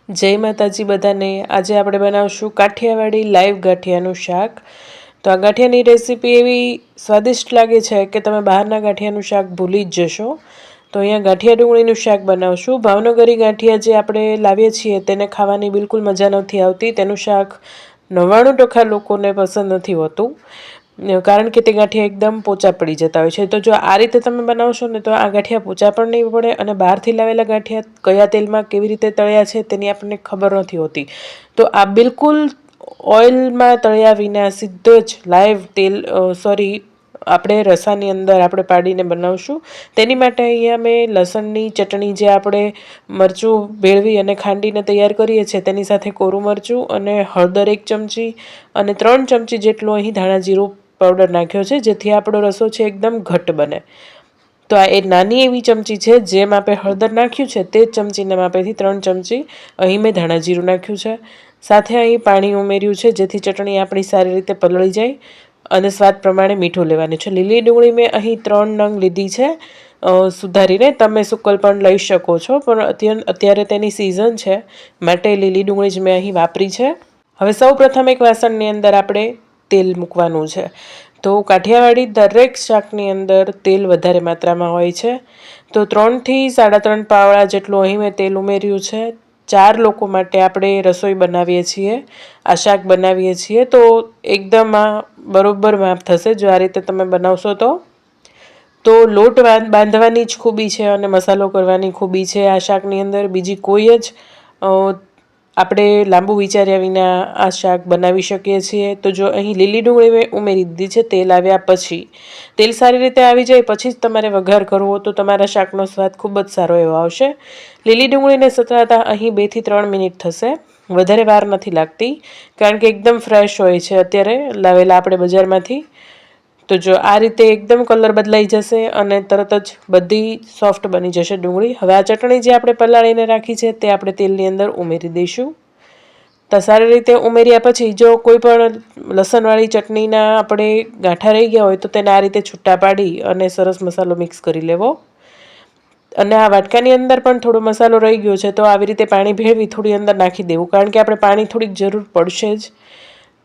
જય માતાજી બધાને। આજે આપણે બનાવશું કાઠિયાવાડી લાઈવ ગાંઠિયાનું શાક। તો આ ગાંઠિયાની રેસીપી એવી સ્વાદિષ્ટ લાગે છે કે તમે બહારના ગાંઠિયાનું શાક ભૂલી જ જશો। તો અહીંયા ગાંઠિયા ડુંગળીનું શાક બનાવશું। ભાવનગરી ગાંઠિયા જે આપણે લાવીએ છીએ તેને ખાવાની બિલકુલ મજા નથી આવતી। તેનું શાક 99% લોકોને પસંદ નથી હોતું, કારણ કે તે ગાંઠિયા એકદમ પોચા પડી જતા હોય છે। તો જો આ રીતે તમે બનાવશો ને તો આ ગાંઠિયા પોચા પણ નહીં પડે અને બહારથી લાવેલા ગાંઠિયા કયા તેલમાં કેવી રીતે તળ્યા છે તેની આપણને ખબર નથી હોતી। તો આ બિલકુલ ઓઇલમાં તળ્યા વિના સીધો જ લાઈવ તેલ આપણે રસાની અંદર આપણે પાડીને બનાવશું। તેની માટે અહીંયા મેં લસણની ચટણી જે આપણે મરચું ભેળવી અને ખાંડીને તૈયાર કરીએ છીએ તેની સાથે કોરું મરચું અને હળદર 1 ચમચી અને 3 ચમચી જેટલું અહીં ધાણા જીરું પાવડર નાખ્યો છે, જેથી આપણો રસો છે એકદમ ઘટ્ટ બને। તો આ એક નાની એવી ચમચી છે, જેમ આપણે હળદર નાખ્યું છે તે જ ચમચીના માપેથી 3 ચમચી અહીં મેં ધાણા જીરું નાખ્યું છે। સાથે અહીં પાણી ઉમેર્યું છે, જેથી ચટણી આપણી સારી રીતે પલળી જાય અને સ્વાદ પ્રમાણે મીઠું લેવાનું છે। લીલી ડુંગળી મેં અહીં 3 નંગ લીધી છે સુધારીને। તમે સુકલ પણ લઈ શકો છો, પણ અત્યારે તેની સિઝન છે માટે લીલી ડુંગળી જ મેં અહીં વાપરી છે। હવે સૌપ્રથમ એક વાસણની અંદર આપણે તેલ મૂકવાનું છે। તો કાઠિયાવાડી દરેક શાકની અંદર તેલ વધારે માત્રામાં હોય છે। તો 3 થી 3.5 પાવડા જેટલું અહીં મેં તેલ ઉમેર્યું છે। 4 લોકો માટે આપણે રસોઈ બનાવીએ છીએ, આ શાક બનાવીએ છીએ, તો એકદમ આ બરોબર માપ થશે જો આ રીતે તમે બનાવશો તો લોટ બાંધવાની જ ખૂબી છે અને મસાલો કરવાની ખૂબી છે આ શાકની અંદર। બીજી કોઈ જ આપણે લાંબુ વિચાર્યા વિના આ શાક બનાવી શકીએ છીએ। તો જો અહીં લીલી ડુંગળી મેં ઉમેરી દીધી છે તેલ આવ્યા પછી। તેલ સારી રીતે આવી જાય પછી જ તમારે વઘાર કરવો, તો તમારા શાકનો સ્વાદ ખૂબ જ સારો એવો આવશે। લીલી ડુંગળીને સતરાતા અહીં 2 થી 3 મિનિટ થશે, વધારે વાર નથી લાગતી, કારણ કે એકદમ ફ્રેશ હોય છે અત્યારે લાવેલા આપણે બજારમાંથી। તો જો આ રીતે એકદમ કલર બદલાઈ જશે અને તરત જ બધી સોફ્ટ બની જશે ડુંગળી। હવે આ ચટણી જે આપણે પલાળીને રાખી છે તે આપણે તેલની અંદર ઉમેરી દઈશું। તો સારી રીતે ઉમેર્યા પછી જો કોઈ પણ લસણવાળી ચટણીના આપણે ગાંઠા રહી ગયા હોય તો તેને આ રીતે છૂટા પાડી અને સરસ મસાલો મિક્સ કરી લેવો। અને આ વાટકાની અંદર પણ થોડો મસાલો રહી ગયો છે તો આવી રીતે પાણી ભેળવી થોડી અંદર નાખી દેવું, કારણ કે આપણે પાણી થોડીક જરૂર પડશે જ।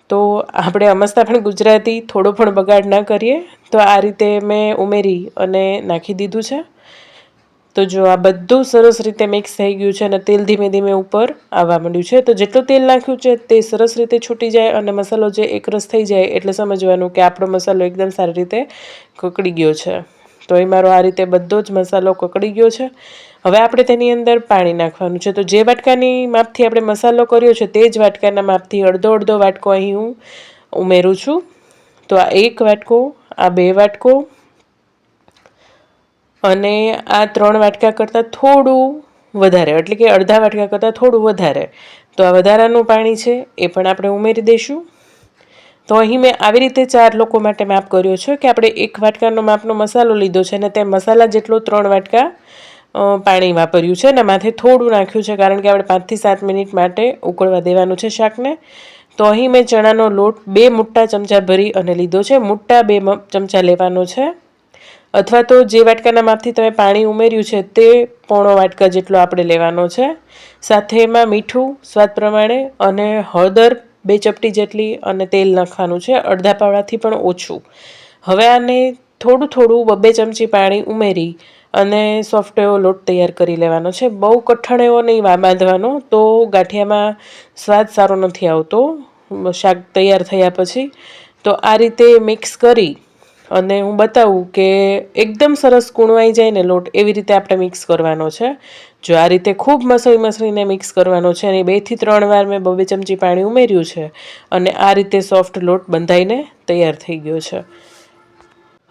તો આપણે અમસ્તા પણ ગુજરાતી, થોડો પણ બગાડ ના કરીએ। તો આ રીતે મેં ઉમેરી અને નાખી દીધું છે। તો જો આ બધું સરસ રીતે મિક્સ થઈ ગયું છે અને તેલ ધીમે ધીમે ઉપર આવવા માંડ્યું છે। તો જેટલું તેલ નાખ્યું છે તે સરસ રીતે છૂટી જાય અને મસાલો જે એકરસ થઈ જાય એટલે સમજવાનું કે આપણો મસાલો એકદમ સારી રીતે કકડી ગયો છે। તો અહીં મારો આ રીતે બધો જ મસાલો કકડી ગયો છે। હવે આપણે તેની અંદર પાણી નાખવાનું છે। તો જે વાટકાની માપથી આપણે મસાલો કર્યો છે તે જ વાટકાના માપથી અડધો વાટકો અહીં હું ઉમેરું છું। તો આ 1 વાટકો, આ 2 વાટકો અને આ 3 વાટકા કરતાં થોડું વધારે, એટલે કે અડધા વાટકા કરતાં થોડું વધારે। તો આ વધારાનું પાણી છે એ પણ આપણે ઉમેરી દઈશું। તો અહીં મેં આવી રીતે 4 લોકો માટે માપ કર્યો છે કે આપણે 1 વાટકાનો માપનો મસાલો લીધો છે અને તે મસાલા જેટલો 3 વાટકા પાણી વાપર્યું છે અને માથે થોડું નાખ્યું છે, કારણ કે આપણે 5 થી 7 મિનિટ માટે ઉકળવા દેવાનું છે શાકને। તો અહીં મેં ચણાનો લોટ 2 મોટા ચમચા ભરી અને લીધો છે। મોટા 2 ચમચા લેવાનો છે, અથવા તો જે વાટકાના માપથી તમે પાણી ઉમેર્યું છે તે પોણો વાટકા જેટલો આપણે લેવાનો છે। સાથે એમાં મીઠું સ્વાદ પ્રમાણે અને હળદર 2 ચપટી જેટલી અને તેલ નાખવાનું છે, અડધા પાવડાથી પણ ઓછું। હવે આને થોડું 2 ચમચી પાણી ઉમેરી અને સોફ્ટ એવો લોટ તૈયાર કરી લેવાનો છે। બહુ કઠણ એવો નહીં બાંધવાનો, તો ગાંઠિયામાં સ્વાદ સારો નથી આવતો શાક તૈયાર થયા પછી। તો આ રીતે મિક્સ કરી અને હું બતાવું કે એકદમ સરસ કૂણવાઈ જાય ને લોટ, એવી રીતે આપણે મિક્સ કરવાનો છે। જો આ રીતે ખૂબ મસળીને મિક્સ કરવાનો છે અને 2 થી 3 વાર મેં 2 ચમચી પાણી ઉમેર્યું છે અને આ રીતે સોફ્ટ લોટ બંધાઈને તૈયાર થઈ ગયો છે।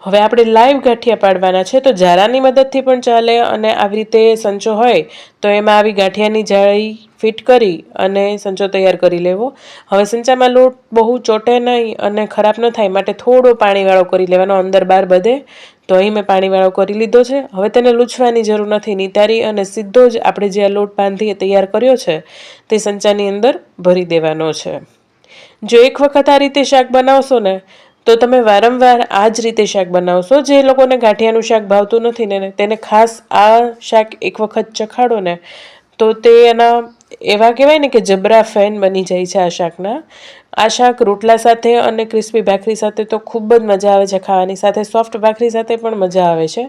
હવે આપણે લાઈવ ગાંઠિયા પાડવાના છે। તો જારાની મદદથી પણ ચાલે અને આવી રીતે સંચો હોય તો એમાં આવી ગાંઠિયાની જાળી ફિટ કરી અને સંચો તૈયાર કરી લેવો। હવે સંચામાં લોટ બહુ ચોટે નહીં અને ખરાબ ન થાય માટે થોડો પાણીવાળો કરી લેવાનો, અંદર બહાર બધે। તો અહીં મેં પાણીવાળો કરી લીધો છે। હવે તેને લૂછવાની જરૂર નથી, નિતારી અને સીધો જ આપણે જે આ લોટ બાંધી તૈયાર કર્યો છે તે સંચાની અંદર ભરી દેવાનો છે। જો એક વખત આ રીતે શાક બનાવશો ને તો તમે વારંવાર આ જ રીતે શાક બનાવશો। જે લોકોને ગાંઠિયાનું શાક ભાવતું નથી ને તેને ખાસ આ શાક એક વખત ચખાડો ને તો તે એના એવા કહેવાય ને કે જબરા ફેન બની જાય છે આ શાકના. આ શાક રોટલા સાથે અને ક્રિસ્પી ભાખરી સાથે તો ખૂબ જ મજા આવે છે ખાવાની, સાથે સોફ્ટ ભાખરી સાથે પણ મજા આવે છે.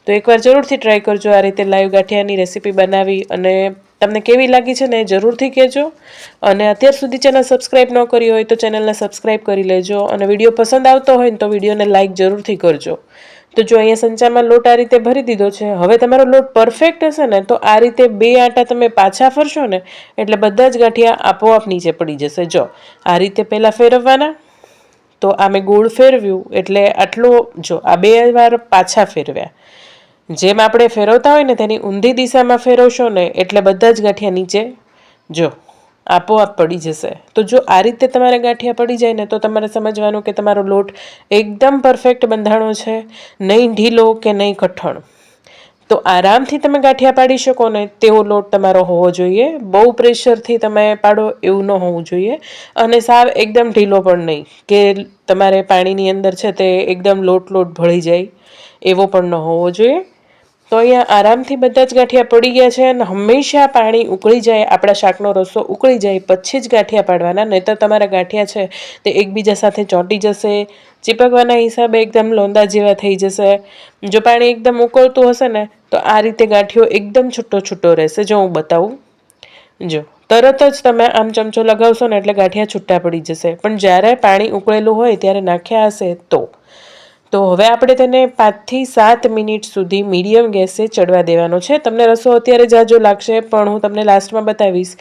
તો એકવાર જરૂરથી ટ્રાય કરજો આ રીતે લાઈવ ગાંઠિયાની રેસીપી બનાવી, અને તમને કેવી લાગી છે ને એ જરૂરથી કહેજો. અને અત્યાર સુધી ચેનલ સબસ્ક્રાઈબ ન કરી હોય તો ચેનલને સબસ્ક્રાઈબ કરી લેજો, અને વિડીયો પસંદ આવતો હોય ને તો વિડીયોને લાઇક જરૂરથી કરજો. તો જો અહીંયા સંચામાં લોટ આ રીતે ભરી દીધો છે. હવે તમારો લોટ પરફેક્ટ હશે ને તો આ રીતે 2 આટા તમે પાછા ફરશો ને એટલે બધા જ ગાંઠિયા આપોઆપ નીચે પડી જશે. જો આ રીતે પહેલાં ફેરવવાના. તો આ મેં ગોળ ફેરવ્યું એટલે આટલો, જો આ 2 વાર પાછા ફેરવ્યા. જેમ આપણે ફેરવતા હોય ને તેની ઊંધી દિશામાં ફેરવશો ને એટલે બધા જ ગાંઠિયા નીચે જો આપોઆપ પડી જશે. તો જો આ રીતે તમારે ગાંઠિયા પડી જાય ને તો તમારે સમજવાનું કે તમારો લોટ એકદમ પરફેક્ટ બંધાણો છે, નહીં ઢીલો કે નહીં કઠણ. તો આરામથી તમે ગાંઠિયા પાડી શકો ને તેવો લોટ તમારો હોવો જોઈએ. બહુ પ્રેશરથી તમે પાડો એવું ન હોવું જોઈએ, અને સાવ એકદમ ઢીલો પણ નહીં કે તમારે પાણીની અંદર છે તે એકદમ લોટ ભળી જાય એવો પણ ન હોવો જોઈએ. તો અહીંયા આરામથી બધા જ ગાંઠિયા પડી ગયા છે, અને હંમેશા પાણી ઉકળી જાય, આપણા શાકનો રસો ઉકળી જાય પછી જ ગાંઠિયા પાડવાના, નહીંતર તમારા ગાંઠિયા છે તે એકબીજા સાથે ચોંટી જશે, ચીપકવાના હિસાબે એકદમ લોંદા જેવા થઈ જશે. જો પાણી એકદમ ઉકળતું હશે ને તો આ રીતે ગાંઠિયો એકદમ છૂટો છૂટો રહેશે. જો હું બતાવું, જો તરત જ તમે આમ ચમચો લગાવશો ને એટલે ગાંઠિયા છૂટા પડી જશે, પણ જ્યારે પાણી ઉકળેલું હોય ત્યારે નાખ્યા હશે તો હવે આપણે તેને 5 થી 7 મિનિટ સુધી મીડિયમ ગેસે ચડવા દેવાનો છે. તમને રસો અત્યારે જાજો લાગશે, પણ હું તમને લાસ્ટમાં બતાવીશ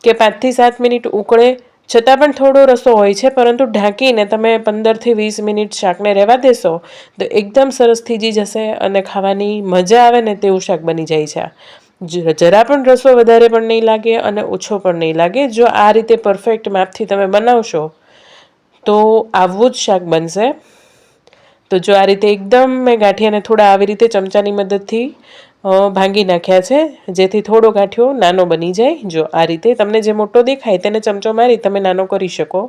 કે 5 થી 7 મિનિટ ઉકળે છતાં પણ થોડો રસો હોય છે, પરંતુ ઢાંકીને તમે 15 થી 20 મિનિટ શાકને રહેવા દેશો તો એકદમ સરસ થીજી જશે, અને ખાવાની મજા આવે ને તેવું શાક બની જાય છે. જરા પણ રસો વધારે પણ નહીં લાગે અને ઓછો પણ નહીં લાગે. જો આ રીતે પરફેક્ટ માપથી તમે બનાવશો તો આવું જ શાક બનશે. તો જો આ રીતે એકદમ મેં ગાંઠિયાને થોડા આવી રીતે ચમચાની મદદથી ભાંગી નાખ્યા છે, જેથી થોડો ગાંઠિયો નાનો બની જાય. જો આ રીતે તમને જે મોટો દેખાય તેને ચમચો મારી તમે નાનો કરી શકો,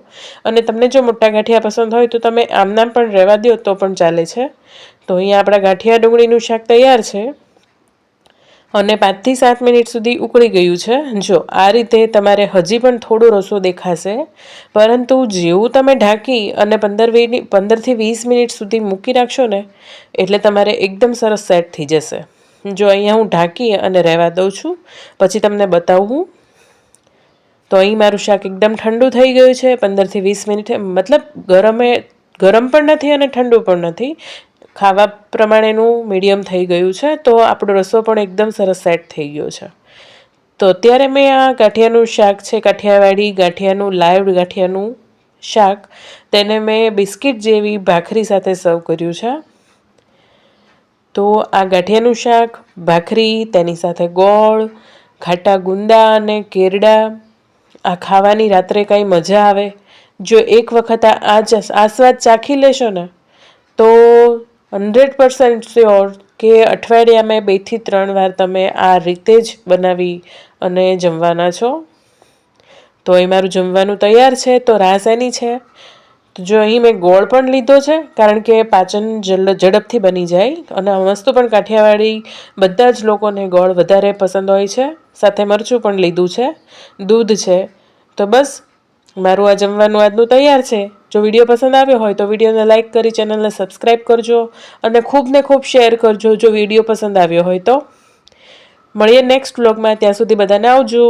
અને તમને જો મોટા ગાંઠિયા પસંદ હોય તો તમે આમનામ પણ રહેવા દો તો પણ ચાલે છે. તો અહીંયા આપણા ગાંઠિયા ડુંગળીનું શાક તૈયાર છે, અને 5 થી 7 મિનિટ સુધી ઉકળી ગયું છે. જો આ રીતે તમારે હજી પણ થોડો રસો દેખાશે, પરંતુ જેવું તમે ઢાંકી અને 15 થી 20 મિનિટ સુધી મૂકી રાખશો ને એટલે તમારે એકદમ સરસ સેટ થઈ જશે. જો અહીંયા હું ઢાંકી અને રહેવા દઉં છું, પછી તમને બતાવું. તો અહીં મારું શાક એકદમ ઠંડુ થઈ ગયું છે. 15 થી 20 મિનિટ, મતલબ ગરમ પણ નથી અને ઠંડુ પણ નથી, ખાવા પ્રમાણેનું મીડિયમ થઈ ગયું છે. તો આપણો રસો પણ એકદમ સરસ સેટ થઈ ગયો છે. તો અત્યારે મેં આ ગાંઠિયાનું શાક છે, કાઠિયાવાડી ગાંઠિયાનું, લાઈવ ગાંઠિયાનું શાક, તેને મેં બિસ્કિટ જેવી ભાખરી સાથે સર્વ કર્યું છે. તો આ ગાંઠિયાનું શાક, ભાખરી, તેની સાથે ગોળ, ખાટા ગુંદા અને કેરડા, આ ખાવાની રાત્રે કાંઈ મજા આવે. જો એક વખત આ સ્વાદ ચાખી લેશો ને તો 100% શ્યોર કે અઠવાડિયામાં 2 થી 3 વાર તમે આ રીતે જ બનાવી અને જમવાના છો. તો અહીં મારું જમવાનું તૈયાર છે. તો રાસ એની છે, તો જો અહીં મેં ગોળ પણ લીધો છે, કારણ કે પાચન ઝડપથી બની જાય, અને આ વસ્તુ પણ કાઠિયાવાડી બધા જ લોકોને ગોળ વધારે પસંદ હોય છે. સાથે મરચું પણ લીધું છે, દૂધ છે. તો બસ મારું આ જમવાનું આજનું તૈયાર છે. જો વિડીયો પસંદ આવ્યો હોય તો વિડીયોને લાઇક કરી ચેનલને સબસ્ક્રાઈબ કરજો, અને ખૂબ ને ખૂબ શેર કરજો જો વિડીયો પસંદ આવ્યો હોય તો. મળીએ નેક્સ્ટ વ્લોગમાં. ત્યાં સુધી બધાને આવજો.